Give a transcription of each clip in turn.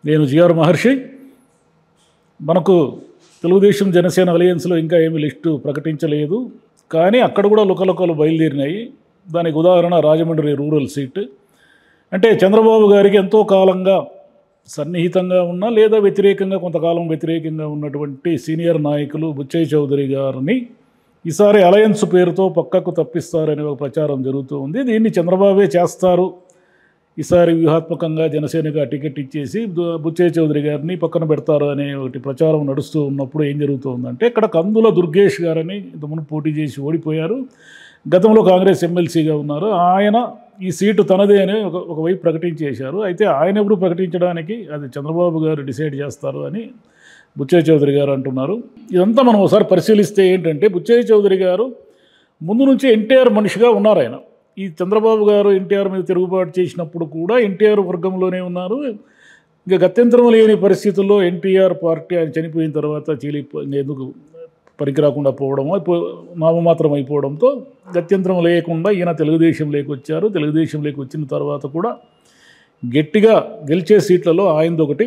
నేను జిఆర్ మహర్షి. మనకు తెలుగుదేశం జనసేన అలయన్స్లో ఇంకా ఏమీ లిస్టు ప్రకటించలేదు, కానీ అక్కడ కూడా లుకలుకలు బయలుదేరినాయి. దానికి ఉదాహరణ రాజమండ్రి రూరల్ సీట్. అంటే చంద్రబాబు గారికి ఎంతో కాలంగా సన్నిహితంగా ఉన్న లేదా వ్యతిరేకంగా కొంతకాలం వ్యతిరేకంగా ఉన్నటువంటి సీనియర్ నాయకులు బుచ్చయ్య చౌదరి గారిని ఈసారి అలయన్స్ పేరుతో పక్కకు తప్పిస్తారనే ఒక ప్రచారం జరుగుతూ ఉంది. దీన్ని చంద్రబాబే చేస్తారు, ఈసారి వ్యూహాత్మకంగా జనసేనగా టికెట్ ఇచ్చేసి బుచ్చయ్య చౌదరి గారిని పక్కన పెడతారు అనే ఒకటి ప్రచారం నడుస్తూ ఉన్నప్పుడు ఏం జరుగుతుందంటే, ఇక్కడ కందుల దుర్గేష్ గారని ఇంతకుముందు పోటీ చేసి ఓడిపోయారు, గతంలో కాంగ్రెస్ ఎమ్మెల్సీగా ఉన్నారు. ఆయన ఈ సీటు తనదే అని ఒకవైపు ప్రకటించేశారు. అయితే ఆయన ఎప్పుడు ప్రకటించడానికి అది చంద్రబాబు గారు డిసైడ్ చేస్తారు అని బుచ్చయ్య చౌదరి గారు అంటున్నారు. ఇదంతా మనం ఒకసారి పరిశీలిస్తే ఏంటంటే, బుచ్చయ్య చౌదరి గారు ముందు నుంచి ఎన్టీఆర్ మనిషిగా ఉన్నారు. ఆయన ఈ చంద్రబాబు గారు ఎన్టీఆర్ మీద తిరుగుబాటు చేసినప్పుడు కూడా ఎన్టీఆర్ వర్గంలోనే ఉన్నారు. ఇంకా గత్యంతరం లేని పరిస్థితుల్లో ఎన్టీఆర్ పార్టీ ఆయన చనిపోయిన తర్వాత ఎందుకు పనికిరాకుండా పోవడము, నామమాత్రం అయిపోవడంతో గత్యంతరం లేకుండా ఈయన తెలుగుదేశంలోకి వచ్చారు. తెలుగుదేశంలోకి వచ్చిన తర్వాత కూడా గట్టిగా గెలిచే సీట్లలో ఆయనదొకటి.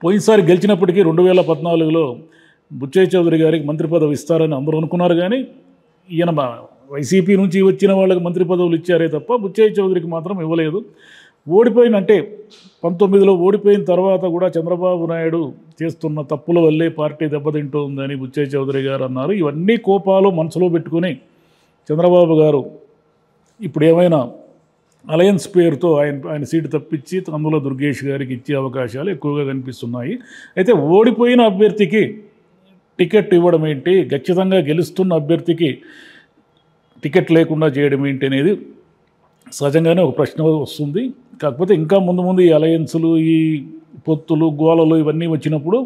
పోయినసారి గెలిచినప్పటికీ 2014లో బుచ్చయ్య చౌదరి గారికి మంత్రి పదవి ఇస్తారని అందరూ అనుకున్నారు, కానీ ఈయన వైసీపీ నుంచి వచ్చిన వాళ్ళకి మంత్రి పదవులు ఇచ్చారే తప్ప బుచ్చయ్య చౌదరికి మాత్రం ఇవ్వలేదు. ఓడిపోయిన అంటే 19లో ఓడిపోయిన తర్వాత కూడా చంద్రబాబు నాయుడు చేస్తున్న తప్పుల వల్లే పార్టీ దెబ్బతింటుందని బుచ్చయ్య చౌదరి గారు అన్నారు. ఇవన్నీ కోపాలు మనసులో పెట్టుకుని చంద్రబాబు గారు ఇప్పుడు ఏమైనా అలయన్స్ పేరుతో ఆయన సీటు తప్పించి కందుల దుర్గేష్ గారికి ఇచ్చే అవకాశాలు ఎక్కువగా కనిపిస్తున్నాయి. అయితే ఓడిపోయిన అభ్యర్థికి టికెట్ ఇవ్వడం ఏంటి, ఖచ్చితంగా గెలుస్తున్న అభ్యర్థికి టికెట్ లేకుండా చేయడం ఏంటి అనేది సహజంగానే ఒక ప్రశ్న వస్తుంది. కాకపోతే ఇంకా ముందు ముందు ఈ అలయన్సులు, ఈ పొత్తులు, గోలలు ఇవన్నీ వచ్చినప్పుడు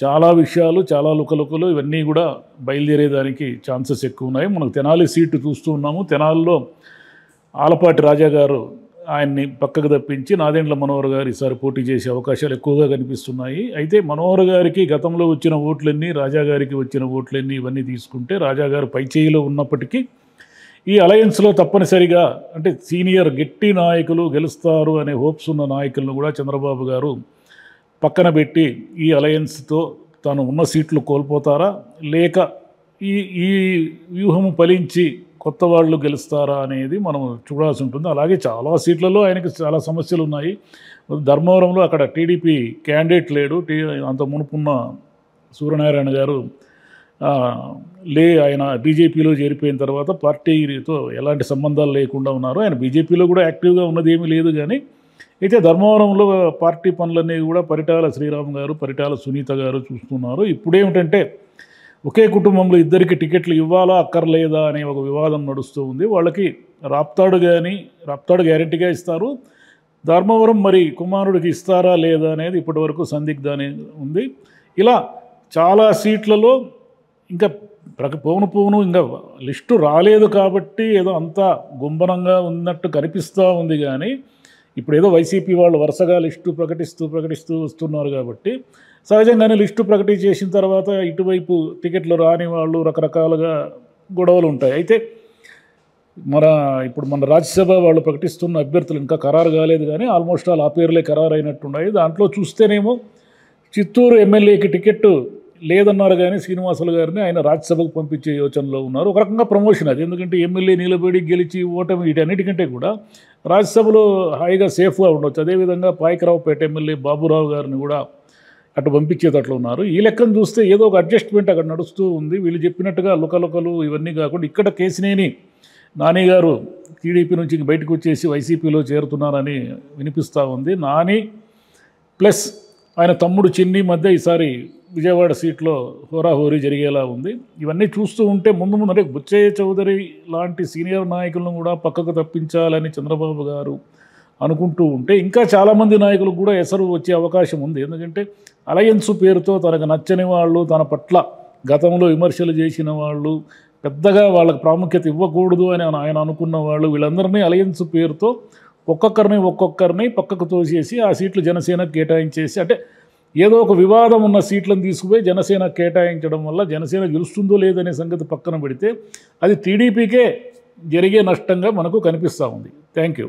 చాలా విషయాలు, చాలా లుకలుకలు ఇవన్నీ కూడా బయలుదేరేదానికి ఛాన్సెస్ ఎక్కువ ఉన్నాయి. మనకు తెనాలి సీటు చూస్తూ ఉన్నాము. తెనాలిలో ఆలపాటి రాజా గారు ఆయన్ని పక్కకు తప్పించి నాదెండ్ల మనోహర్ గారు ఈసారి పోటీ చేసే అవకాశాలు ఎక్కువగా కనిపిస్తున్నాయి. అయితే మనోహర్ గారికి గతంలో వచ్చిన ఓట్లన్నీ, రాజా గారికి వచ్చిన ఓట్లన్నీ ఇవన్నీ తీసుకుంటే రాజా గారు పైచేయిలో ఉన్నప్పటికీ ఈ అలయన్స్లో తప్పనిసరిగా అంటే సీనియర్ గట్టి నాయకులు గెలుస్తారు అనే హోప్స్ ఉన్న నాయకులను కూడా చంద్రబాబు గారు పక్కన పెట్టి ఈ అలయన్స్తో తాను ఉన్న సీట్లు కోల్పోతారా, లేక ఈ వ్యూహం ఫలించి కొత్త వాళ్ళు గెలుస్తారా అనేది మనం చూడాల్సి ఉంటుంది. అలాగే చాలా సీట్లలో ఆయనకి చాలా సమస్యలు ఉన్నాయి. ధర్మవరంలో అక్కడ టీడీపీ క్యాండిడేట్ లేడు. అంత మునుపున్న సూర్యనారాయణ గారు ఆయన బీజేపీలో చేరిపోయిన తర్వాత పార్టీతో ఎలాంటి సంబంధాలు లేకుండా ఉన్నారు. ఆయన బీజేపీలో కూడా యాక్టివ్గా ఉన్నది ఏమీ లేదు. కానీ అయితే ధర్మవరంలో పార్టీ పనులన్నీ కూడా పరిటాల శ్రీరామ్ గారు, పరిటాల సునీత గారు చూస్తున్నారు. ఇప్పుడేమిటంటే ఒకే కుటుంబంలో ఇద్దరికి టికెట్లు ఇవ్వాలా అక్కర్లేదా అనే ఒక వివాదం నడుస్తూ ఉంది. వాళ్ళకి రాప్తాడు గ్యారెంటీగా ఇస్తారు. ధర్మవరం మరి కుమారుడికి ఇస్తారా లేదా అనేది ఇప్పటివరకు సందిగ్ధానే ఉంది. ఇలా చాలా సీట్లలో ఇంకా పోను ఇంకా లిస్టు రాలేదు కాబట్టి ఏదో అంతా గుంభనంగా ఉన్నట్టు కనిపిస్తూ ఉంది. కానీ ఇప్పుడు ఏదో వైసీపీ వాళ్ళు వరుసగా లిస్టు ప్రకటిస్తూ వస్తున్నారు కాబట్టి సహజంగానే లిస్టు చేసిన తర్వాత ఇటువైపు టికెట్లు రాని వాళ్ళు రకరకాలుగా గొడవలు ఉంటాయి. అయితే ఇప్పుడు మన రాజ్యసభ వాళ్ళు ప్రకటిస్తున్న అభ్యర్థులు ఇంకా ఖరారు కాలేదు, కానీ ఆల్మోస్ట్ ఆ పేర్లే ఖరారు అయినట్టున్నాయి. దాంట్లో చూస్తేనేమో చిత్తూరు ఎమ్మెల్యేకి టికెట్ లేదన్నారు, కానీ శ్రీనివాసులు గారిని ఆయన రాజ్యసభకు పంపించే యోచనలో ఉన్నారు. ఒక రకంగా ప్రమోషన్ అది, ఎందుకంటే ఎమ్మెల్యే నిలబడి గెలిచి ఓటమి వీటన్నిటికంటే కూడా రాజ్యసభలో హాయిగా సేఫ్గా ఉండొచ్చు. అదేవిధంగా పాయకరావుపేట ఎమ్మెల్యే బాబురావు గారిని కూడా అటు పంపించేటట్లు ఉన్నారు. ఈ లెక్కను చూస్తే ఏదో ఒక అడ్జస్ట్మెంట్ అక్కడ నడుస్తూ ఉంది. వీళ్ళు చెప్పినట్టుగా లుకలుకలు ఇవన్నీ కాకుండా ఇక్కడ కేసినేని నాని గారు టీడీపీ నుంచి బయటకు వచ్చేసి వైసీపీలో చేరుతున్నారని వినిపిస్తూ ఉంది. నాని ప్లస్ ఆయన తమ్ముడు చిన్ని మధ్య ఈసారి విజయవాడ సీట్లో హోరాహోరీ జరిగేలా ఉంది. ఇవన్నీ చూస్తూ ఉంటే ముందు అంటే బుచ్చయ్య చౌదరి లాంటి సీనియర్ నాయకులను కూడా పక్కకు తప్పించాలని చంద్రబాబు గారు అనుకుంటూ ఉంటే ఇంకా చాలామంది నాయకులకు కూడా ఎసరు వచ్చే అవకాశం ఉంది. ఎందుకంటే అలయన్స్ పేరుతో తనకు నచ్చని వాళ్ళు, తన పట్ల గతంలో విమర్శలు చేసిన వాళ్ళు, పెద్దగా వాళ్ళకి ప్రాముఖ్యత ఇవ్వకూడదు అని ఆయన అనుకున్న వాళ్ళు, వీళ్ళందరినీ అలయన్స్ పేరుతో ఒక్కొక్కరిని పక్కకు తోసేసి ఆ సీట్లు జనసేనకు కేటాయించేసి, అంటే ఏదో ఒక వివాదం ఉన్న సీట్లను తీసుకుపోయి జనసేన కేటాయించడం వల్ల జనసేన గెలుస్తుందో లేదనే సంగతి పక్కన పెడితే అది టీడీపీకే జరిగే నష్టంగా మనకు కనిపిస్తూ ఉంది. Thank you.